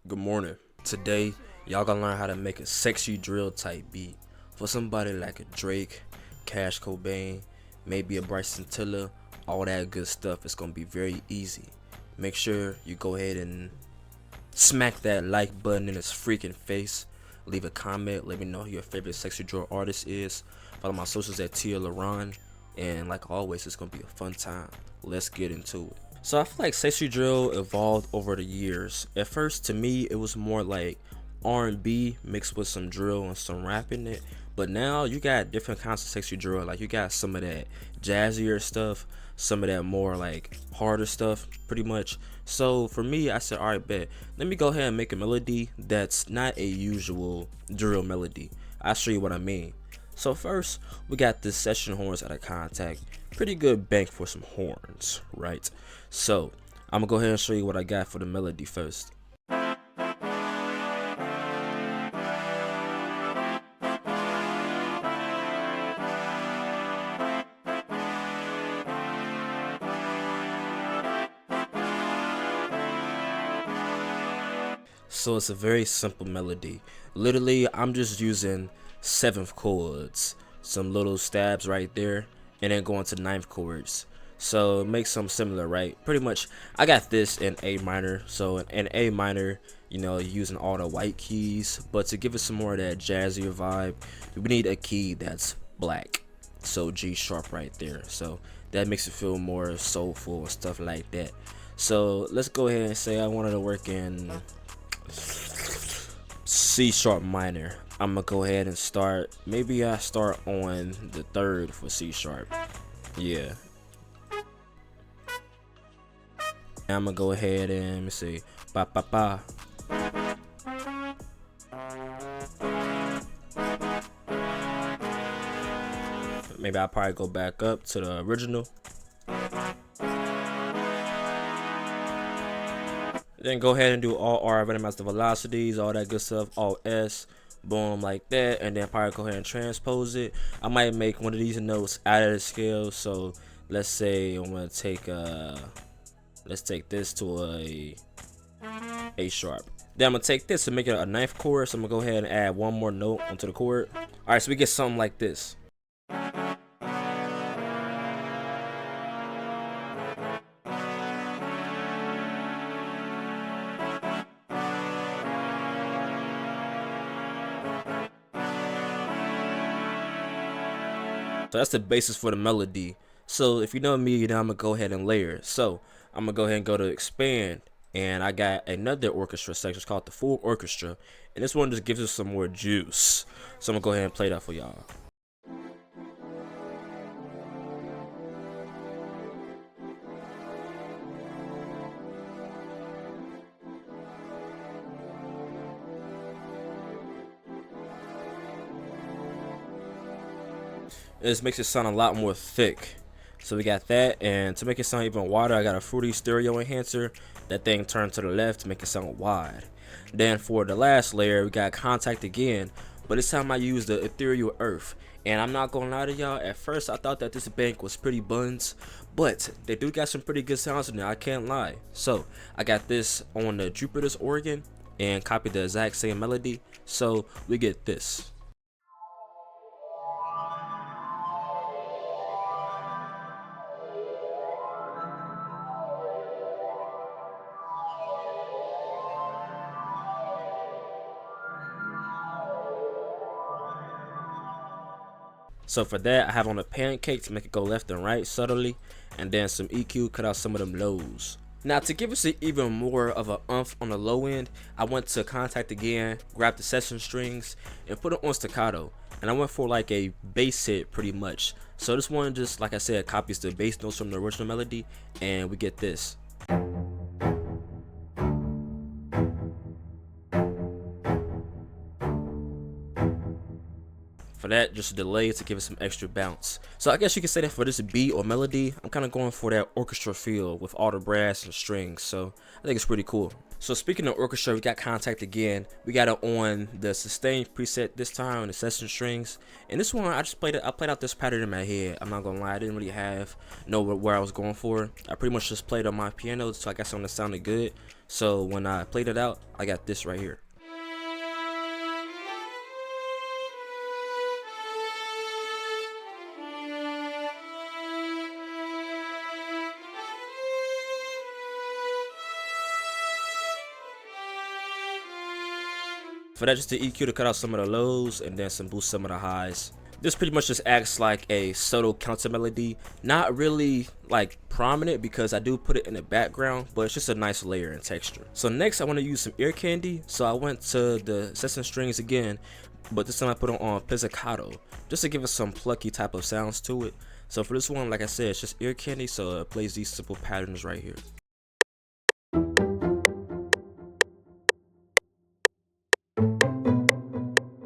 Good morning. Today, y'all gonna learn how to make a sexy drill type beat for somebody like a Drake, Cash Cobain, maybe a Bryson Tiller, all that good stuff. It's gonna be very easy. Make sure you go ahead and smack that like button in his freaking face. Leave a comment. Let me know who your favorite sexy drill artist is. Follow my socials at Tia Laron. And like always, it's gonna be a fun time. Let's get into it. So I feel like sexy drill evolved over the years. At first, to me, it was more like R&B mixed with some drill and some rap in it. But now you got different kinds of sexy drill. Like you got some of that jazzier stuff, some of that more like harder stuff, pretty much. So for me, I said, all right, bet. Let me go ahead and make a melody that's not a usual drill melody. I'll show you what I mean. So first, we got the session horns out of contact. Pretty good bank for some horns, right? So I'm gonna go ahead and show you what I got for the melody first. So it's a very simple melody. Literally, I'm just using 7th chords, some little stabs right there, and then going to 9th chords. So make some similar, right? Pretty much, I got this in A minor. So in A minor, you know, using all the white keys, but to give it some more of that jazzier vibe, we need a key that's black. So G sharp right there. So that makes it feel more soulful and stuff like that. So let's go ahead and say I wanted to work in C sharp minor. I'm gonna go ahead and start. Maybe I start on the 3rd for C sharp. Yeah. I'm gonna go ahead and let me see. Ba ba ba. Maybe I'll probably go back up to the original. Then go ahead and do all R, randomize the velocities, all that good stuff, all S, boom, like that, and then probably go ahead and transpose it. I might make one of these notes out of the scale. So let's say I'm gonna take let's take this to A sharp. Then I'm gonna take this and make it a 9th chord. So I'm gonna go ahead and add one more note onto the chord. All right, so we get something like this. So that's the basis for the melody. So if you know me, you know I'm gonna go ahead and layer. So I'm gonna go ahead and go to expand, and I got another orchestra section. It's called the full orchestra, and this one just gives us some more juice. So I'm gonna go ahead and play that for y'all. This makes it sound a lot more thick. So we got that, and to make it sound even wider, I got a fruity stereo enhancer. That thing turned to the left to make it sound wide. Then for the last layer, we got contact again, but this time I used the ethereal earth. And I'm not gonna lie to y'all, at first I thought that this bank was pretty buns, but they do got some pretty good sounds in there, I can't lie. So I got this on the Jupiter's organ and copied the exact same melody. So we get this. So for that, I have on a pancake to make it go left and right subtly, and then some EQ cut out some of them lows. Now to give us even more of a umph on the low end, I went to contact again, grabbed the session strings, and put it on staccato. And I went for like a bass hit pretty much. So this one just, like I said, copies the bass notes from the original melody, and we get this. For that, just a delay to give it some extra bounce. So I guess you could say that for this beat or melody, I'm kind of going for that orchestra feel with all the brass and strings. So I think it's pretty cool. So speaking of orchestra, we got Contact again. We got it on the sustain preset this time on the session strings. And this one I just played it. I played out this pattern in my head. I'm not gonna lie, I didn't really know where I was going for. I pretty much just played on my piano, so I got something that sounded good. So when I played it out, I got this right here. For that, just the EQ to cut out some of the lows and then some boost some of the highs. This pretty much just acts like a subtle counter melody, not really like prominent because I do put it in the background, but it's just a nice layer and texture. So next I want to use some ear candy, so I went to the session strings again, but this time I put on pizzicato just to give it some plucky type of sounds to it. So for this one, like I said, it's just ear candy, so it plays these simple patterns right here.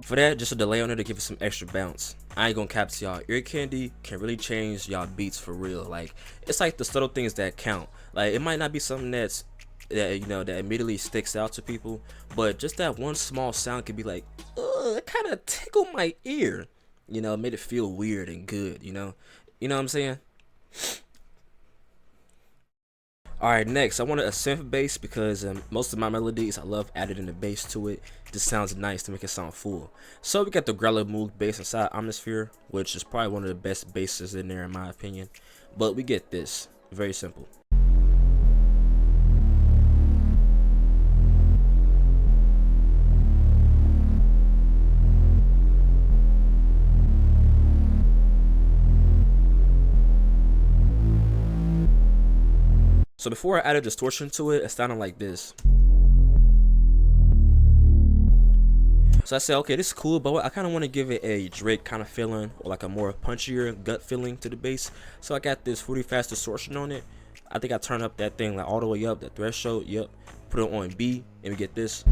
For that, just a delay on it to give it some extra bounce. I ain't gonna cap to y'all, ear candy can really change y'all beats for real. Like, it's like the subtle things that count. Like, it might not be something that immediately sticks out to people, but just that one small sound could be like, it kind of tickled my ear. You know, it made it feel weird and good. You know what I'm saying? Alright, next I wanted a synth bass because most of my melodies I love adding the bass to it. Just sounds nice to make it sound full. So we got the Grella Moog bass inside Omnisphere, which is probably one of the best basses in there in my opinion. But we get this, very simple. So before I added distortion to it, it sounded like this. So I said, okay, this is cool, but I kind of want to give it a Drake kind of feeling, or like a more punchier gut feeling to the bass. So I got this 40 fast distortion on it. I think I turned up that thing like all the way up, the threshold, yep. Put it on B, and we get this.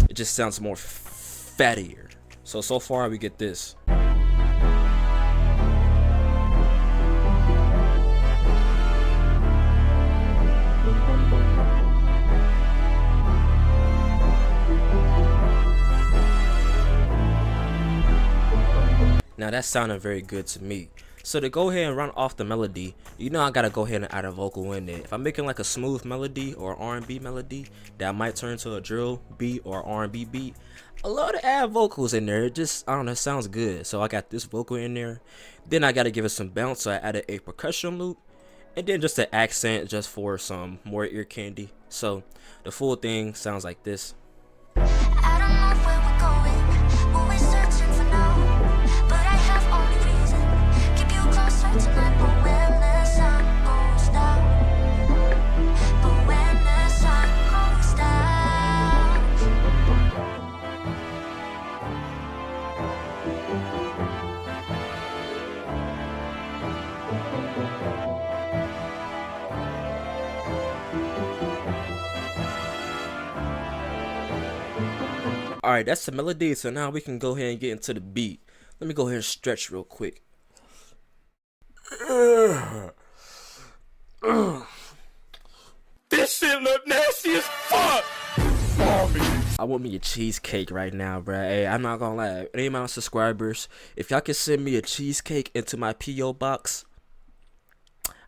It just sounds more fattier. So far we get this. Now that sounded very good to me. So to go ahead and run off the melody, you know I gotta go ahead and add a vocal in there. If I'm making like a smooth melody or R&B melody that might turn to a drill beat or R&B beat, I love to add vocals in there. It just, I don't know, it sounds good. So I got this vocal in there. Then I gotta give it some bounce, so I added a percussion loop. And then just an accent just for some more ear candy. So the full thing sounds like this. I don't know where we're going, what we're searching for now. But I have only reason, keep you closer tonight. But when the sun goes down, but when the sun goes down. Alright, that's the melody, so now we can go ahead and get into the beat. Let me go ahead and stretch real quick. This shit look nasty as fuck! I want me a cheesecake right now, bruh. Hey, I'm not gonna lie. Any of my subscribers, if y'all can send me a cheesecake into my P.O. box,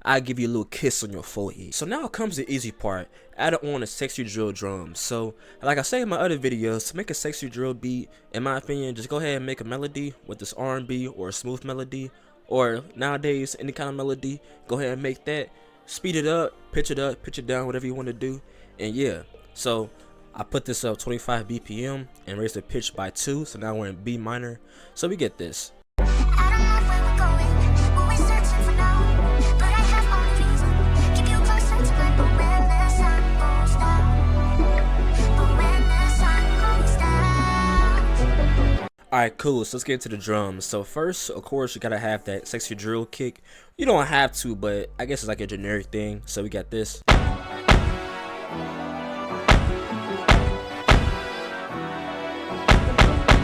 I'll give you a little kiss on your forehead. So now comes the easy part. Add on a sexy drill drum. So like I say in my other videos, to make a sexy drill beat, in my opinion, just go ahead and make a melody with this R&B or a smooth melody, or nowadays any kind of melody. Go ahead and make that, speed it up, pitch it down, whatever you want to do. And yeah, so I put this up 25 BPM and raised the pitch by 2, so now we're in B minor. So we get this. I don't know where we're going, what we're searching for now. But I have only reason, keep you closer tonight. But when the sun goes down, but when the sun goes down. Alright, cool, so let's get into the drums. So first, of course, you gotta have that sexy drill kick. You don't have to, but I guess it's like a generic thing. So we got this.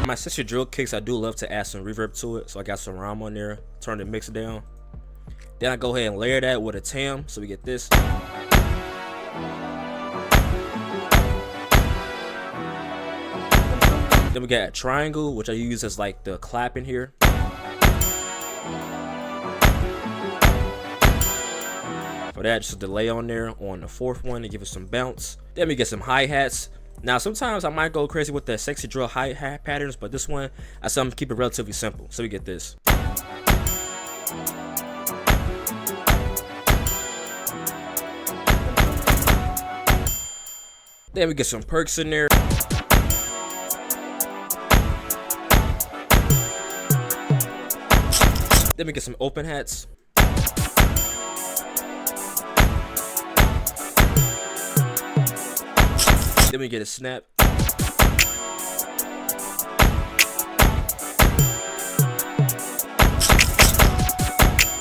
My sexy drill kicks, I do love to add some reverb to it. So I got some rhyme on there, turn the mix down. Then I go ahead and layer that with a tam, so we get this. Then we got a triangle, which I use as like the clap in here. For that, just a delay on there on the fourth one to give it some bounce. Then we get some hi-hats. Now sometimes I might go crazy with the sexy drill hi-hat patterns, but this one I some keep it relatively simple. So we get this. Then we get some perks in there. Then we get some open hats. Then we get a snap.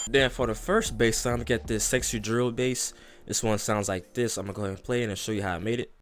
Then for the first bass line, we get this sexy drill bass. This one sounds like this. I'm gonna go ahead and play it and show you how I made it.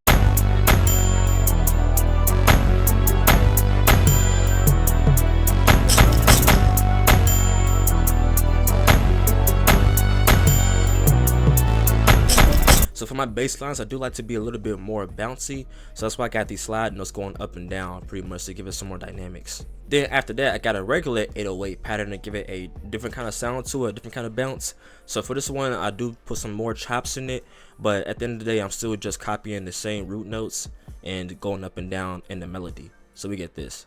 So for my bass lines, I do like to be a little bit more bouncy, so that's why I got these slide notes going up and down pretty much to give it some more dynamics. Then after that, I got a regular 808 pattern to give it a different kind of sound to it, a different kind of bounce. So for this one, I do put some more chops in it, but at the end of the day, I'm still just copying the same root notes and going up and down in the melody. So we get this.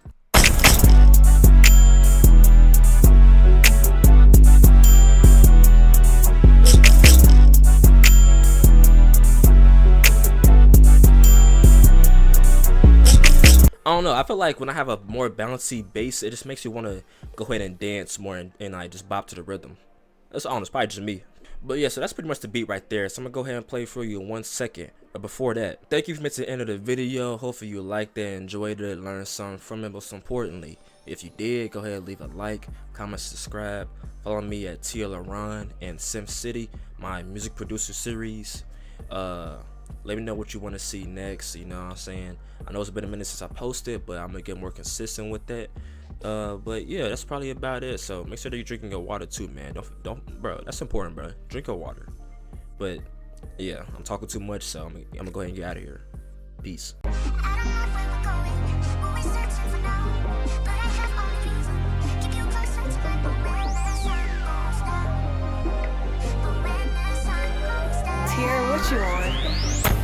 I don't know, I feel like when I have a more bouncy bass, it just makes you want to go ahead and dance more and like just bop to the rhythm. That's honest, probably just me. But yeah, so that's pretty much the beat right there. So I'm gonna go ahead and play for you in 1 second. But before that, thank you for making it to the end of the video. Hopefully you liked it, enjoyed it, learned something from it. Most importantly, if you did, go ahead and leave a like, comment, subscribe. Follow me at TLRon and Sim City, my music producer series. Let me know what you want to see next. You know what I'm saying? I know it's been a minute since I posted, but I'm gonna get more consistent with that. But yeah, that's probably about it. So make sure that you're drinking your water too, man. Don't, bro. That's important, bro. Drink your water. But yeah, I'm talking too much, so I'm gonna go ahead and get out of here. Peace. Tier, what you on?